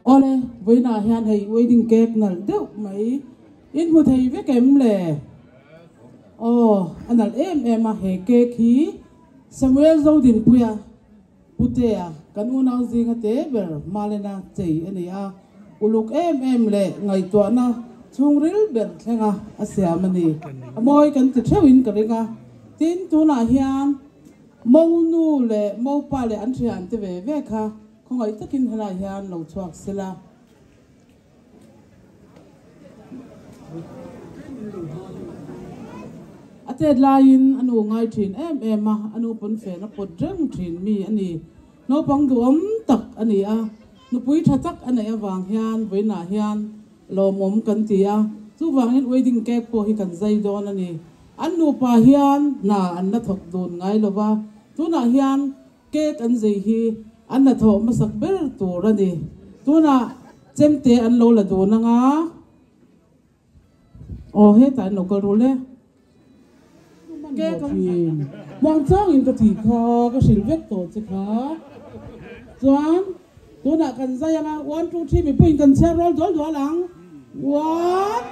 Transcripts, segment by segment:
Ole với na hian hay wedding cake nal deuh mai in hu thei ve kem le anal em a he cake hi Samuel Zodin puya putea kan unang zinga te ber malena chei ani a uluk em le ngai to na chungril ber thenga asiam ani amoi kan ti thewin karinga tin tu na hian mo nu le mo pa le an thian te ve ve kha khongai takin hala hian lo chuak sela ate lain anu ngai thin em a anu pon fe na pot reng thin mi ani no pang duam tak ani a nu pui tha tak ani awang hian voina hian lo mom kan ti a chu wangin wedding cake po hi kan zai don ani anu pa hian na an na thok don ngai lova tu na hian cake an zai hi an na tho masak ber tur ani tu na chemte an lo la do na nga he ta no ko ru le cái mong chang in cái thì kho cái sự vết tổ chứ kho Doan tôi đã cần ra yang 1 2 3 mình pin cần xe roll doan doan lang 1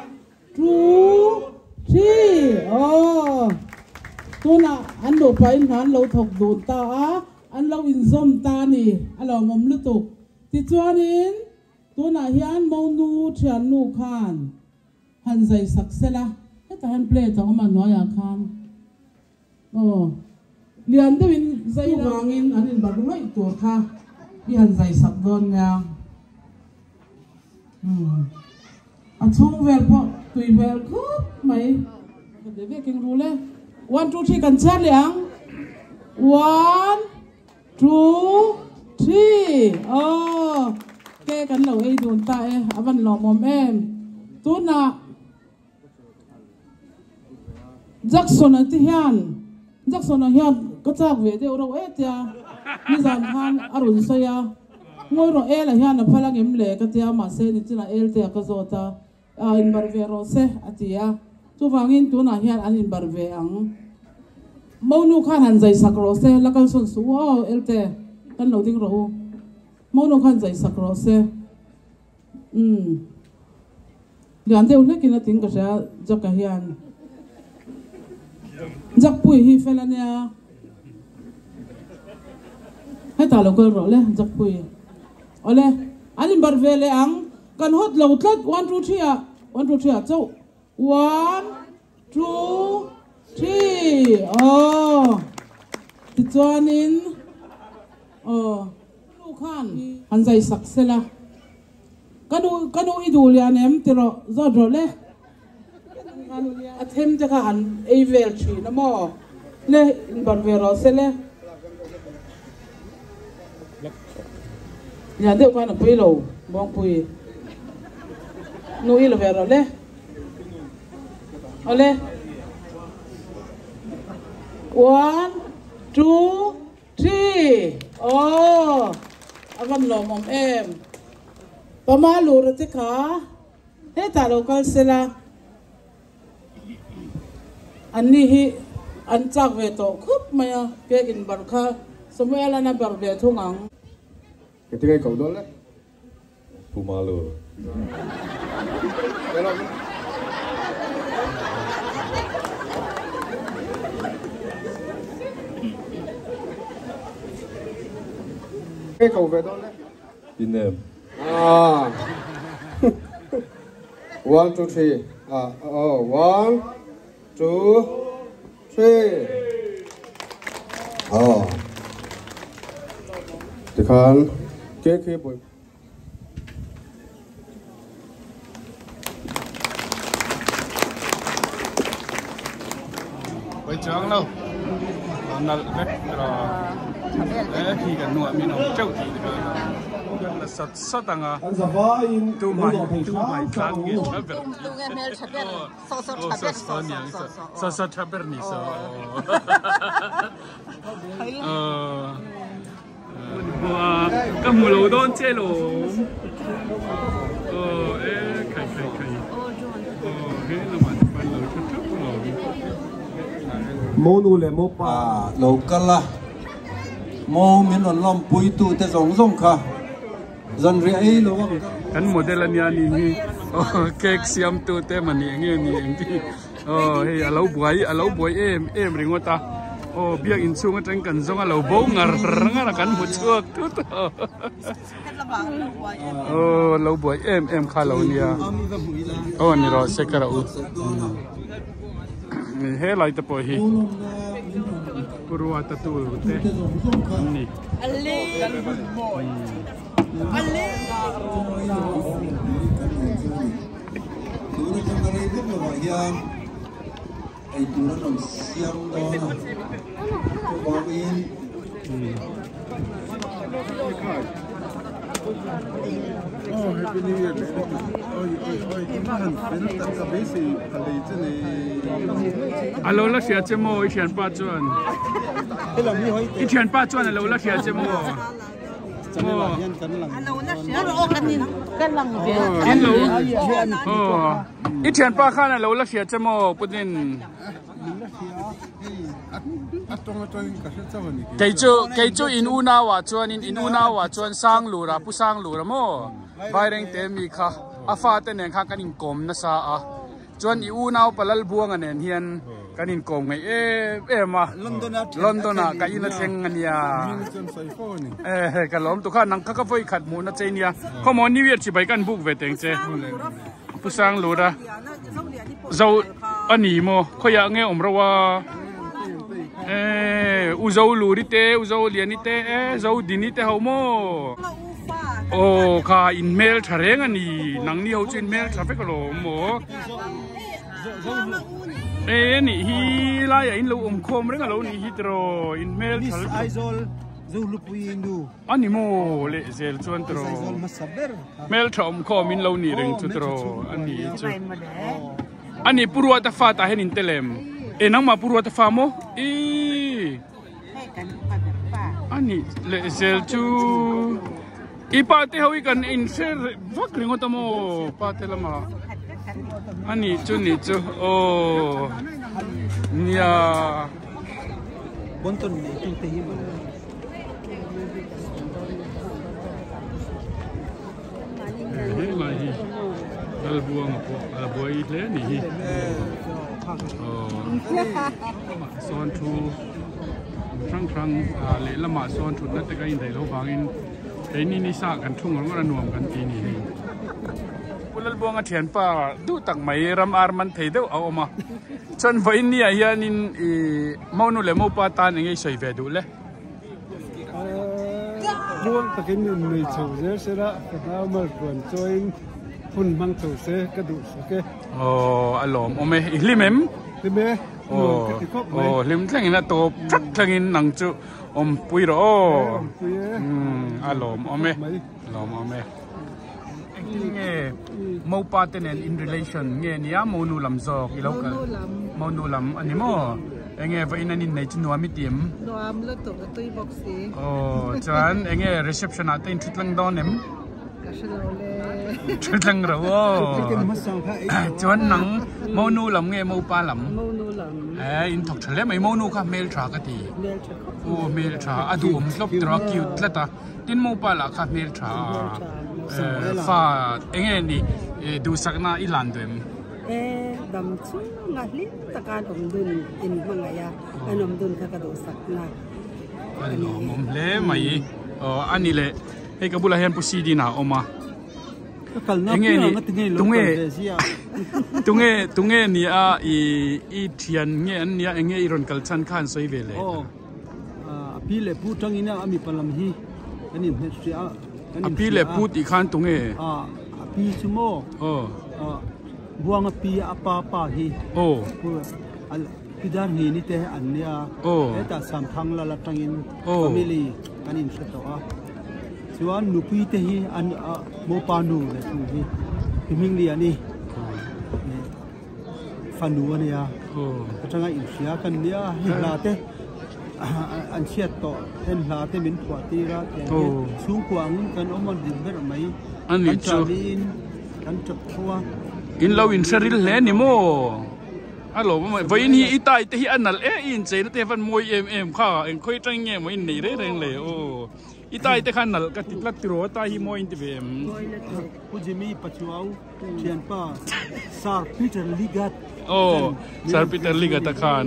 2 3 tôi đã ăn đồ phải ăn lâu thọc đồ ta ăn lâu in zoom ta nè ăn lâu mồm lướt tục thì cho nên tôi đã hiến mong nu thian nu khan han dày sắc xe la cái ta han play ta mà nói à khan liền tới bên dây vangin anh in bảo đúng tuổi kha đi hành dây sập don nha chung về po tùy về cướp mày để biết kinh rule 1 2 3 cần chat liang 1 2 3 cái cần lẩu ấy đồn tại vẫn lò mồm em tốt nè Jackson ở Tihan Jackson hian có chắc về đây đâu ấy tia đi làm han arun soya ngồi rồi el hian là phải là em lệ cái tia mà xe đi là el tia cái zota in barvero se atia tu vangin tu na hian an in barve ang mau nu khan han zai sakro se la kal son su el te kan lo ding ro mau nu khan zai sakro se lian deu le kin ating ka sa jaka hian giặc bụi hi phải là nè hay ta lâu cơ rồi lẽ giặc bụi ở lẽ anh bảo vệ lẽ ang cần hốt lâu tất 1 2 3 1 2 3 châu 1 2 3 thì cho nên lu khan anh dạy sắc xe la cái đồ ít đồ liền em thì rồi lẽ thêm cho các anh evel chi nó mò le bảo vệ rồi sẽ le nhà đều quan là bơi lầu bong bơi nuôi là về rồi le ở le 1 2 3 avam lo mom em pama lu ra te kha he ta local sela anh hi anh chắc về tổ khúc mày cái in bảo kha Samuel anh bảo về thung ngang cái tiếng cầu đó đấy Pumalo cái cầu về đó đấy in em 1 2 3 1 2 3 thì khan cái khi buổi chang lo nal ve ra khi cái nuột mình không trâu thì là sat anga tu mai sang cái so chaber ni so cái mù lô đón chơi lô khai thế là mà phải lô chút lô mô nu lệ mô pa lô cala mô miền Nam Long bùi tu te rong rong kha dân rễ lô kan model ni ani cake siam tu te mani nge ni engti hey alo buai em ringota biak in chung atang kan zong alo bo ngar ngar kan mu chuak tu lo buai em kha lo nia ni ro sekara u ni he lai ta po hi purwa ta tu te ni ali ai tu nó nằm xiêm đó có in happy new year alo la sia chemo i thian pa chuan i thian pa chuan alo la sia chemo i thian pa khan alo la sia chemo putin cái chỗ in una wa chuan in una wa chuan sang lura pu sang lura mo vai reng te mi kha afa te nen kha kanin kom na sa a chuan i una palal buang anen hian kanin kom ngai ma London ka ina theng ania ka lom tu kha nang kha voi khat mu na chenia khomo new year chi bai kan book ve teng che pu sang lura zo ani mo khoya nge omrawa uzau luri te uzau liani te zau dini te homo kha in mail thareng ani nang ni ho chin mail traffic lo mo ni hi la ya in lo khom reng lo ni hi tro in mail thal aizol zo lupui indu ani mo le zel chuan tro mail thom khom in lo ni reng chu tro ani chu ani purwa ta fa ta hen in telem nang ma purwa ta fa mo ani le zel chu ipa te hoy kan in ser vak ringo ta mo pa te lama ani chu ni chu nia bonton ni tu te hi mai hi al buang po al buai le ni hi son thu thang le lama son thu na te ka in dai lo bangin cái ni sa kan thung ngor ngor nuam kan ti ni pulal buang a thian pa du tak mai ram ar man thei deu a oma chon vai ni a hian in monu le mo pa ta ni soi ve du le buang takin ni chou je sera ka mar kon join hun mang chou se ka du ke alom ome limem lime lim tlangin na top thak tlangin nang chu pui ro alom ome nge mo pa tenen in relation nge nia monu lam zok i local monu lam ani mo enge va in anin nei chu nuam mi tim nuam la to tui box si chan enge reception a ten thutlang don em ka shalo le thutlang ro chuan nang monu lam nge mo pa lam in thok thale mai monu kha mail tra ka ti mail tra adu slop tra cute tlata tin mo pa la kha mail tra fa enge ni du sakna ilan dem dam chu nga hli taka dom dun in mangaya anom dun ka do sakna mom le mai ani le he ka bula hen pu si di na oma enge ni tunge ni a i thian nge an nia enge iron kalchan khan soi vele pi le pu tang ina ami palam hi anin hetria api le pu ti khan tunge pi chumo buang pi apa pa hi pidan hi ni te an nia eta sam thang la tangin family anin seto a chuan nupui te hi an mo panu le tu hi himing li ani fanu ania atanga in sia kan nia hi la te an chiat to hen la te min thwa ti ra te chung kwang kan omon din ber mai ani chu kan chap thwa in lo in seril le ni mo alo mai voi ni itai te hi anal in che na te van moi kha en khoi tang nge moi nei re reng le o itai te khan nal ka tiklat tiro ta hi moi in te vem pujimi pachuau thian pa sar peter ligat sar peter ligat ta khan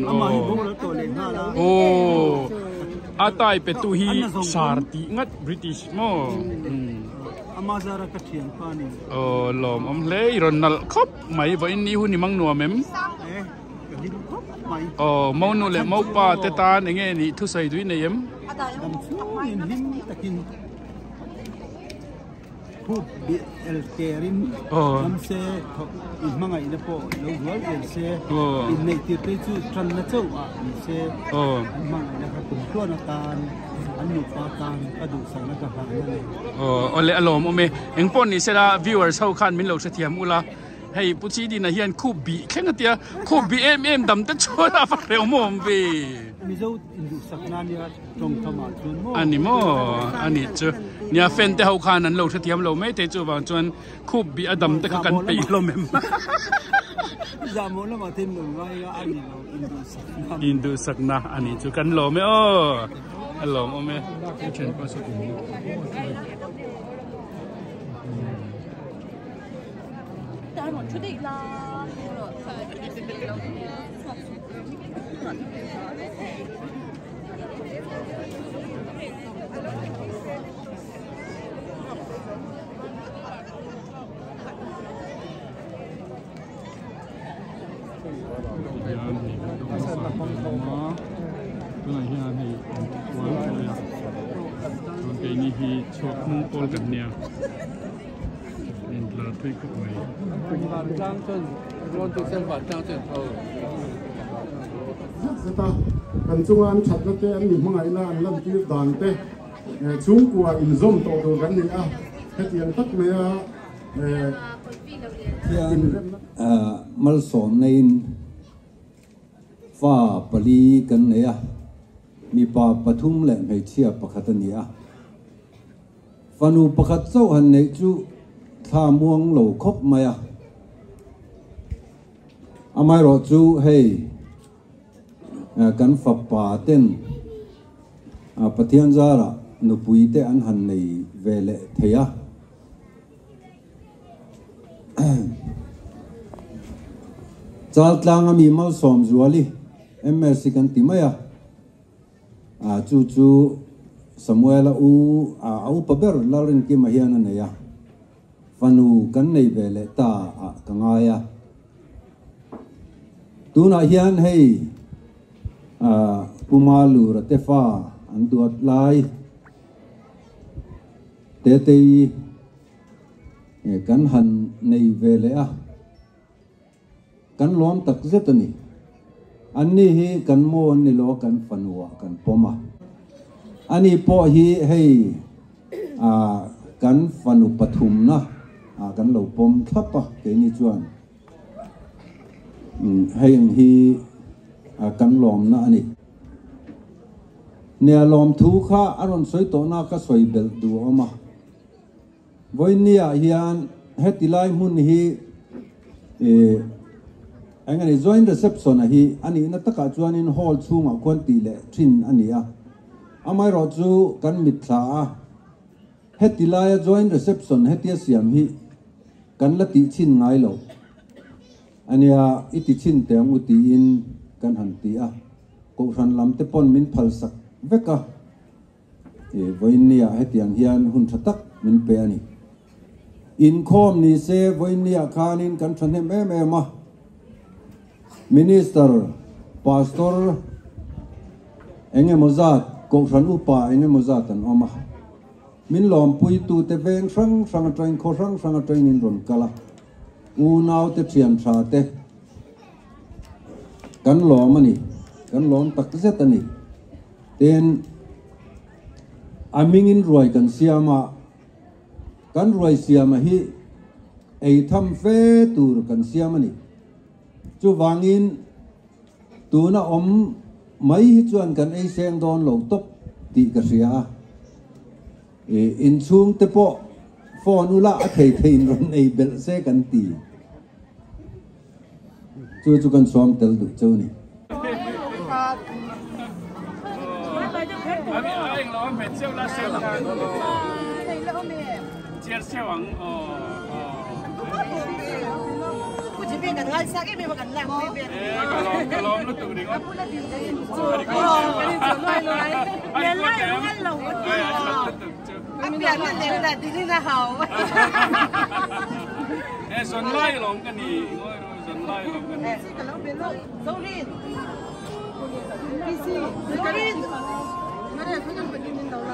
atai pe tu hi sarti ngat british mo amazara ka thian pa ni lom le ron nal khop mai voi ni hu ni mang nuam mem mau nu le mau pa te ta nge ni thu sai dui ne yem dam chu in lim takin thu bi el kerin dam se in manga ina po lo wal el se in nei ti pe chu tran na chau a ni se manga ina ka kum to na tan an nu pa tan ka du sang na ka ha na ole alom ome engpon ni sera viewers how khan min lo se thiam ula hey puchi di na hian khu bi khengatia khu bi dam te chola fa reu mom ve mi zo indu sakna nia tong thama chun mo ani chu nia fen te ho khan an lo the thiam lo me te chu wa chuan khu bi adam te ka kan pe lo mem za mo la ma thêm lo ngai ga ani lo indu sakna ani chu kan lo me alom ome chen pa so出得啦，推个位，反张正，罗主先反张正是的，跟中央拆了的，你们爱那那就当的，中国in zoom 到到กันนี่เทียนตักเลยมัลสอนในฟ้าปลีกันเนี่ยมีป่าปทุมแหล่งให้เชียบประคัตเนี่ยฟันูประคัตเจ้าหันในจูข้าม่วงเหล่าคบมาไม่รอจูให้กันฝับป่าเต้นปะเทียนจาระนุปุยเตอันหันในเวลเทียจาลตลางมีมาสอมจวลีMSCกันติมายจูสมัยละอูปะเบอร์ลาเรนกิมาเฮียนันเนี่ยฟันูกันในเวลตากังายตูน่าเฮียนให้ปุมาลูรเตฟ้าอันตัวลายเตกันหันในเวลกันล้อมตักเจตนี่อันนี้ฮีกันโมนี่ล้อกันฟันัวกันปมาอันนี้พอฮีให้กันฟันุปฐุมนะกันเหล่าปมทับปะเกนี่จวนให้ยังฮีกันล้อมนะอันนี้เนี่ยล้อมทุกข้าอารมณ์สวยโตน่าก็สวยเบลดูออกมาวันนี้ฮีอันเฮติไลมุนฮีอันนี้ joint reception นะฮีอันนี้นักตะจวนin hall ช่วงควันตีเล่ทินอันนี้ไม่รอจูกันมิตรเฮติไล joint reception เฮติเสียมฮีกันละติชินไงหรออันนี้อิติชินแต่อุติอินกันหันตีกูรันลำเตปอนมินพัลสักเวกวันนี้เฮติยังฮีอันหุ่นชัตักมินเปียนี่อินคอมนี่เซวันนี้ขานินกันฉันเห็นแม่มาMinister, Pastor, enge mozat, kongsan upa enge mozatan oma. Min lom pui tu te veng sang train ko sang train in ron kala. Unau te trian cha te. kan lo mani kan lon tak zet ani ten aming in roi kan siama kan roi siama hi ei tham fe tur kan siama ni chu wangin tu na mai hi chuan kan ei seng don lo tok ti ka ria in chung te po phone ula a thei thein ron ei bel se kan ti chu kan som tel du chu ni cái hai xác cái mà cần làm cái việc cái lom nó tự đi ngon cái lai nó ăn lẩu cái biển nó đều là tí là hảo nè xuân lai lom cái gì ngồi xuân lai lom cái gì cái lom biển lom dâu lên cái gì dâu lên nó là không cần phải đi đến đâu là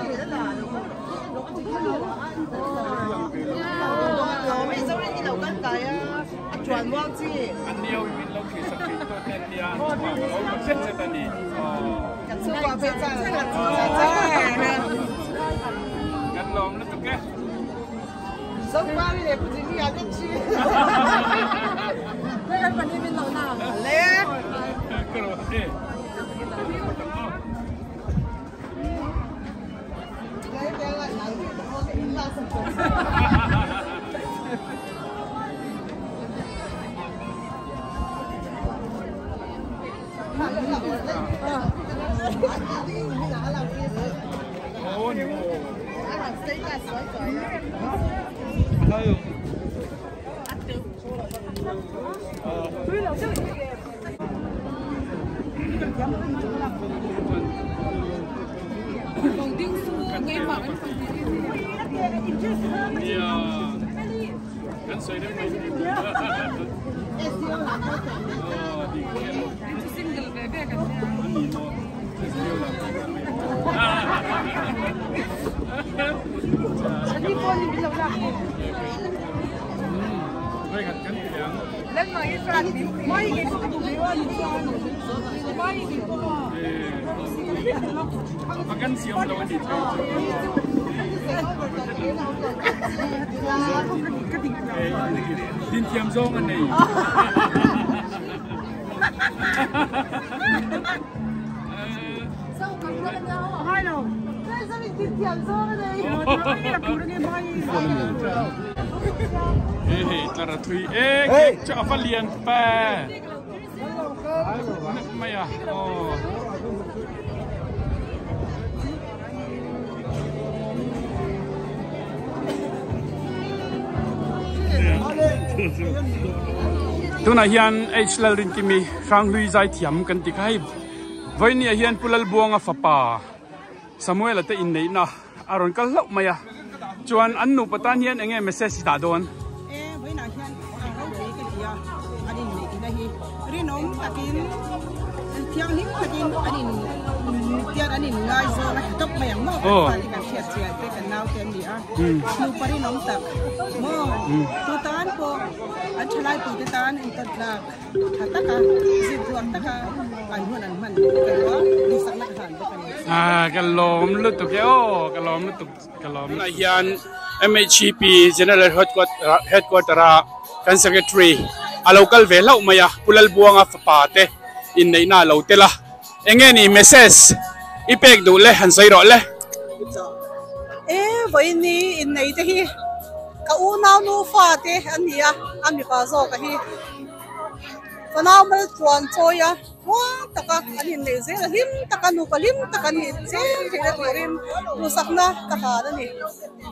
mấy dâu lên đi đâu cân cái chuẩn忘记。อันเดียวมีเราขี่สกีตัวเต็มเดียวเราเช็ดเสร็จตอนนี้กันสู้ว่าเป็นจ้ากันลองแล้วตุ๊กแกส่งมาเลย不知你要进去那个本地民老大嘞ก็รู้ดิ Phòng Đinh Xu nghe bảo anh Phòng Kan saya dah main. Single bebe kan. Ani phone bilang lah. Baik kan yang. Lan mai Israel mai itu tu dewa Israel. Mai itu. Makan siom lawan di. Din tiam zong anh này. Sao cầm ra cái nhau hai đâu? Sao mình din tiam zong anh này? Cái là cứ nghe mai. Tara thui cho phát liền pa. Mày à? Tu na hian HL rin kimi rang lui zai thiam kan ti khai voi ni hian pulal buang a fapa Samuel ate in nei na aron kal lau maya chuan an nu patan hian enge message ta don voi na hian ang ro je ke dia adin nei ti na hi rinom takin thiang hing takin adin tiar anin ngai zo na top mayang mo kan kan sia sia te kan nau ken dia nu pari nom tak mo tu tan po an chalai pu te tan in tat la hataka zip tuak taka an huan an man kan wa ni sak na han ba kan kan lom lu tu ke kan lom lu tu kan lom na hian MHP General Headquarter kan secretary a local ve lau maya pulal buanga fapa te in nei na lo te la enge ni message ipek du le han sai ro le voi ni in nei te hi ka u nau nu fa te ania ami pa zo ka hi fa nau mal chuan choya wa taka ani nei ze lim taka nu ka lim taka ni che thira tirim nu sakna ka ha ni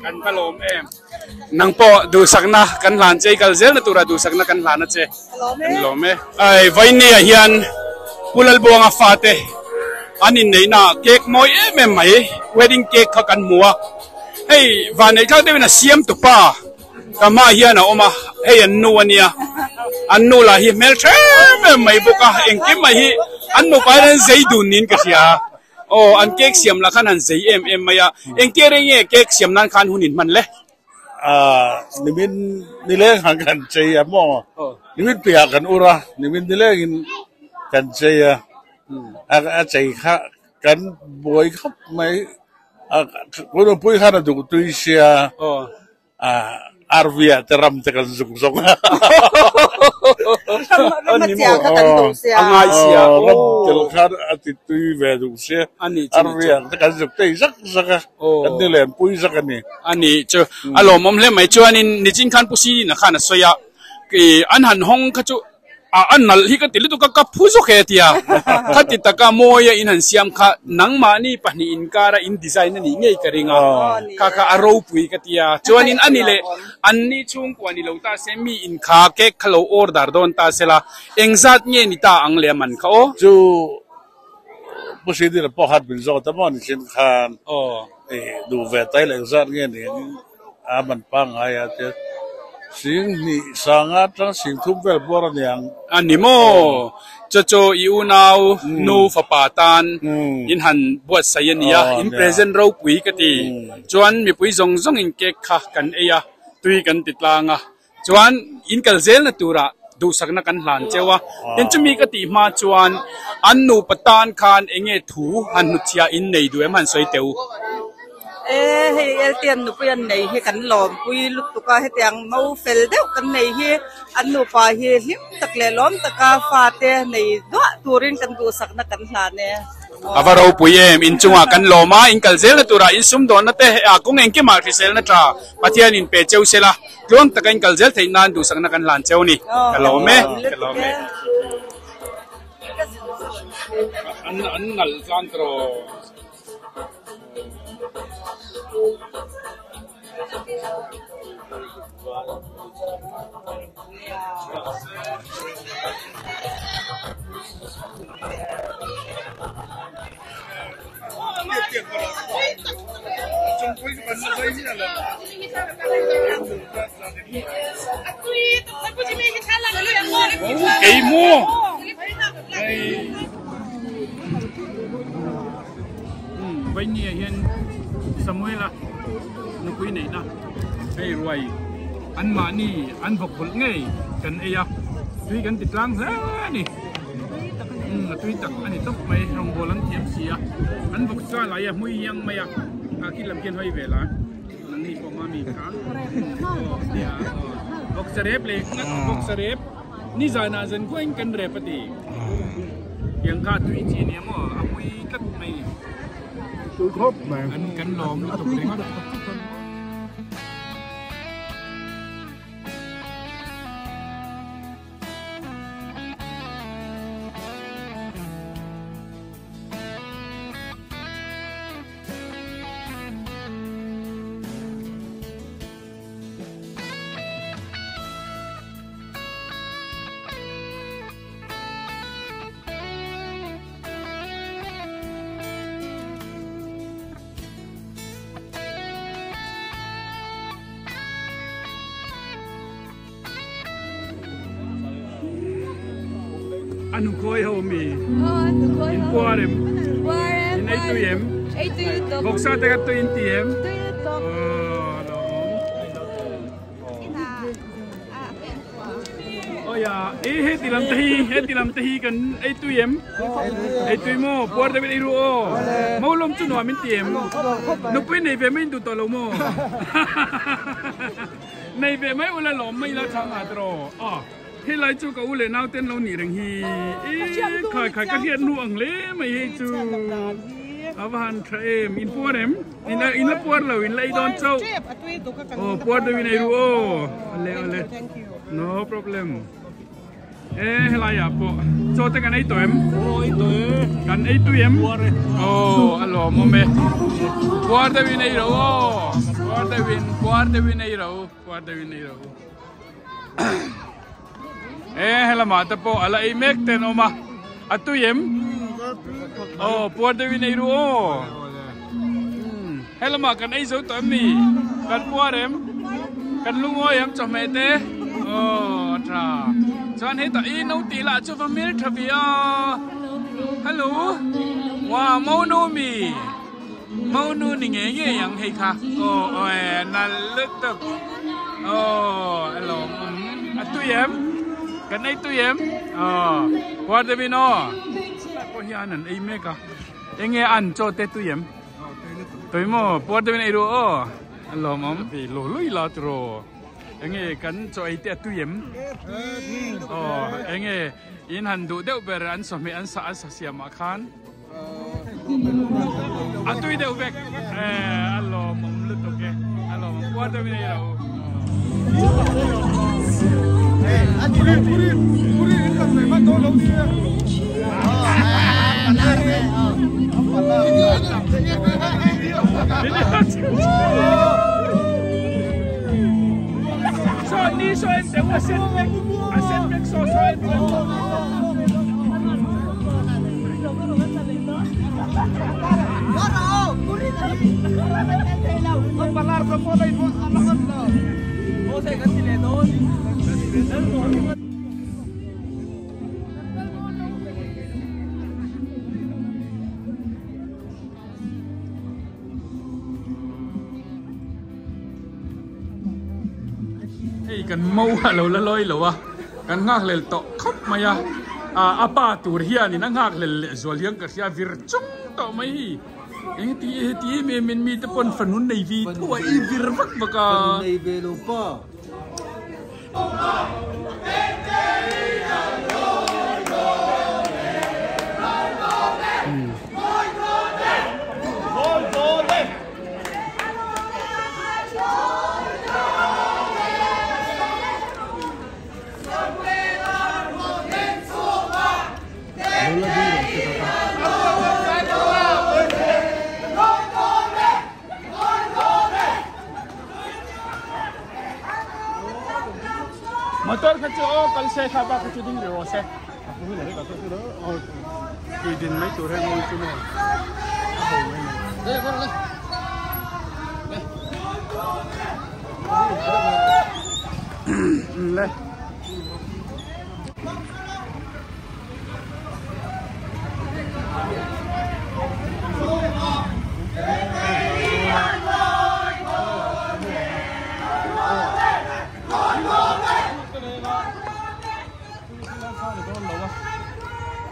kan kalom em nang po du sakna kan lan che kal zel na tura du sakna kan lan na che kalom e ai voi ni hian pulal buanga fa te anin nei na cake moi em mai wedding cake kha kan mua hey van nei thak de na siam tu pa kama hian a oma hey an nu ania an nu la hi mel em mai buka engkim mai hi an nu pa ren zei dun nin ka sia o an cake siam la khan an zei em maya eng ke re nge cake siam nan khan hunin man le nimin nile hangan chei amo nimin pia kan ura nimin nile in กันเจียอาใจข้ากันบวยครับไม่คนเราพูดข้าดูตุยเสียอาร์เวียจะรำจะกันสุกสงอันนี้มั้งง่ายเสียรำจะข้าอาทิตย์ตุยเวดุเสียอาร์เวียจะกันสุกเตยสักอันนี้แหละพูดสักอันนี้อันนี้เจ้าอารมณ์มันเลยไม่ชวนนี่จริงขันผู้ซีนะขันสวยอันหันห้องเขาจูอันนั้นที่ก็ติดตัวก็ผู้สุขเทียถ้าติดตะก้าโมยอินหันเสียมค่ะนังมานี่ปะนี่อินการะอินดีไซน์นั่นนี่ไงกระดิ่งค่ะอารมณ์ปุยก็เทียชวนอันนี้เลยอันนี้ช่วงกว่านี่เราตาเซมีอินค่ะเก๊กเขาออร์ดาร์โดนตาเสละเองซัดเนี่ยนี่ตาอังเลมันเขาจูผู้ซีดีละพอหัดเป็นโซตมันเช่นขันดูเวทไทยเลยซัดเนี่ยนี่มันปังอะไรเจ้าสิ่งนี้สังกัดทั้งสิ่งทุกแบบบริยังอันนี้โม่โจอิวนานูฟปาตันอินหันบวชไซเนียอินเพรสเซนต์เราปุยกติจวนมีปุยซงอินเกะค่ะกันเอียตุยกันติดลางอ่ะจวนอินกัลเซลนตัวระดูสักนักกันหลานเจ้าว่ายันจะมีกติมาจวนอันนูปตานคานเองถูหันนุชยาอินในด้วยมันสวยเตียวเฮ้ยเตียนหนูเปลี่ยนไหนให้กันหลอมปุยลุกตุกาให้เตียงมาเฟลเดียวกันไหนให้อันหนูปาให้หิมตะเกลล้อมตะกาฟาเตในด้วยตัวรินกันดูสักนักกันหลานเนี่ยอาว่าเราปุยอินจังหวะกันหลอมาอินกัลเซลตัวระอินซุ่มโดนนั่นแต่คงเองก็มาที่เซลนั่นจ้าปัจจัยอินเปเจ้าเซละกลวงตะกันกัลเซลที่นั่นดูสักนักกันหลานเจ้านี่กันหลอมไหมกันหลอมไหมอันนัลซันโตรไอ้โม่ไว้เนี่ยเห็นสมัยละนุกุยไหนนะไอ้รวยอันมานี่อันพกผลไงกันไอ้ยะตุยกันติดลังแล้วนี่ตุยตักอันนี้ต้องไปลงโบลังเทียมเสียอันพกจ้าไหลมุ้ยยังไม่อะคิดลำเคียนไว้เวลานั่นนี่ก็มามีค่ะเดี๋ยวพกเสร็จเลยพกเสร็จนี่ใจน่าจะคุยกันเรปตียังขาดตุยจีเนี่ยมั้งมุ้ยกัดไม่ตุยครบไหมอันกันล้อมตกเลยanu koi homi in puarem in ATM boksa tegat to in TM oh ya he tilam tahi kan ATM mo puar de iru o mau lom chu no min TM no pui nei ve min tu to lo mo nei ve mai ula lom mai la chang a troให้ไล่จูกับอุเลน่าเต้นเราหนีแรงฮีขายกระเทียมนุ่งเล่ไม่ให้จูอาวันเทรมอินพัวเรมอินละพัวเราอินไล่ดอนเจ้าโอ้พัวเดวินไอรูโออะไร no problem ให้ไล่อะปะโจทย์กันไอตัวเอ็มกันไอตัวเอ็มโอ้ฮัลโหลโมเมพัวเดวินไอรูพัวเดวินไอรูhela mata po ala imek ten oma atuyem puar de vineiru hela ma kan ai zo to mi kan puarem kan lungoyam chomete tra chan he ta i no ti la chu famil thavia hello wa mau no mi mau nu ni nge ye yang hei kha na lek tak hello atuyemกันไอ้ตู้เย็ม What do we know? Oh, here an mega. Enge an cho te tu yem. Tôi mo, what do we know? Oh, hello, mom. Be low, la tro. Enge kan cho te tu yem. Oh, enge in handu deu ber an so me an sa siam akan. Atui deu bek. Hello, mom, look okay. Hello, mom. What do we know? So ni so ente asen mek so ente. Balar ko po dai mo alakan na. O sa kanile doon. Kan mau halau laloi lawa kan ngak lel to khop maya apa tur hian in ngak lel zol yang ka sia vir chung to mai eng ti me men mi te pon fanun nei vi to I vir vak baka nei ve lo pa motor kacu kalse khaba kacu ding re ose aku ni re kacu tu oh idin mai tu re mau tu no le kor le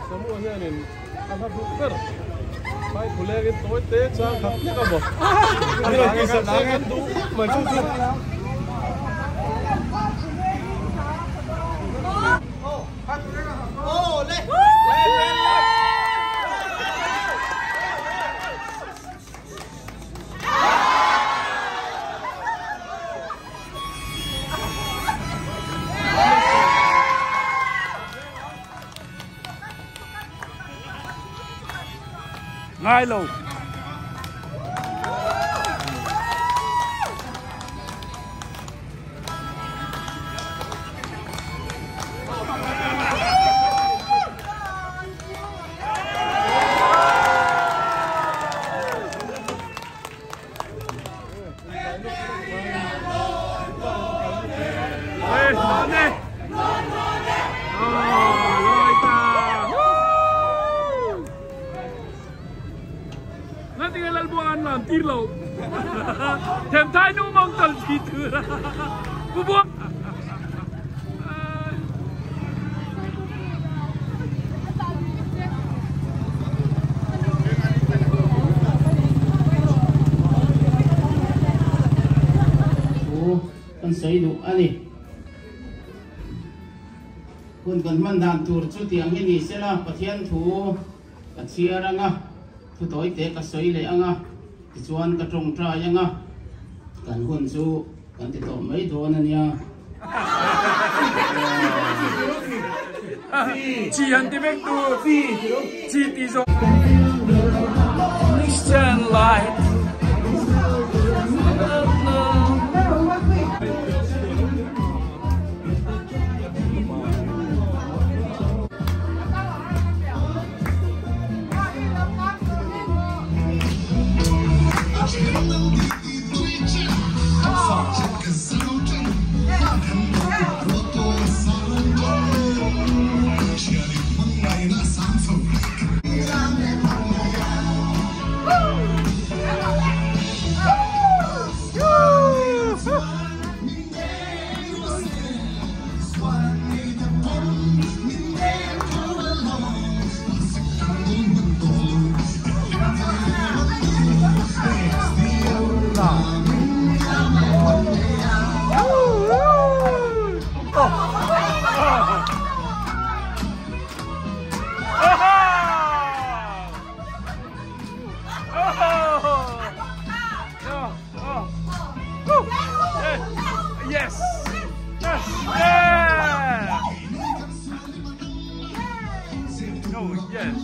semua here ni apa buker baik boleh kita toy teh cang khap ni apa ini lagi sekarang tu macam tu oh le ngay lâu thêm thái nu mong tần gì thừa bu buông kan sei du ani kun kan man dan tur chu tiang ni sela pathian thu ka chiaranga thu toy te ka soi le anga chuan ka trong tra yanga kan hun chu kan ti to mai do na nia chi han ti vek tu chi ti zo Christian light Yes. Yes. Yeah. Oh yes.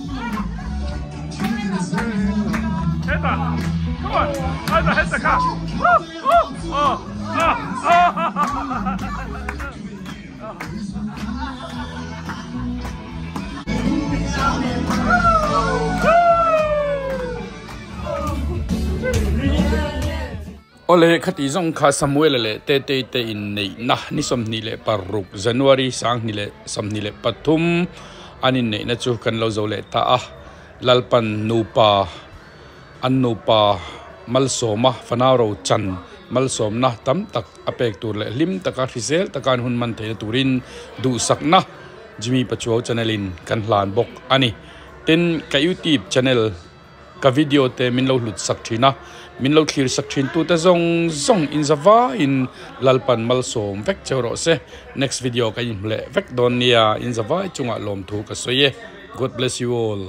Heta. Come on. Heta ka. Ole khati zong kha Samuel le te in nei na ni som ni le paruk January sang ni le som ni le pathum anin nei na chu kan lo zo le ta a lalpan nupa annupa malsoma fanaro chan malsom na tam tak apek tur le lim taka risel takan hun man the turin du sakna Jimmy Pachuo channelin kan hlan bok ani tin ka YouTube channel ka video te min lo lut sak thina min lo clear sak thin tu ta zong in zawa in lalpan malsom vek chero se next video ka in le vek don nia in zawa chunga lom thu ka soye. God bless you all.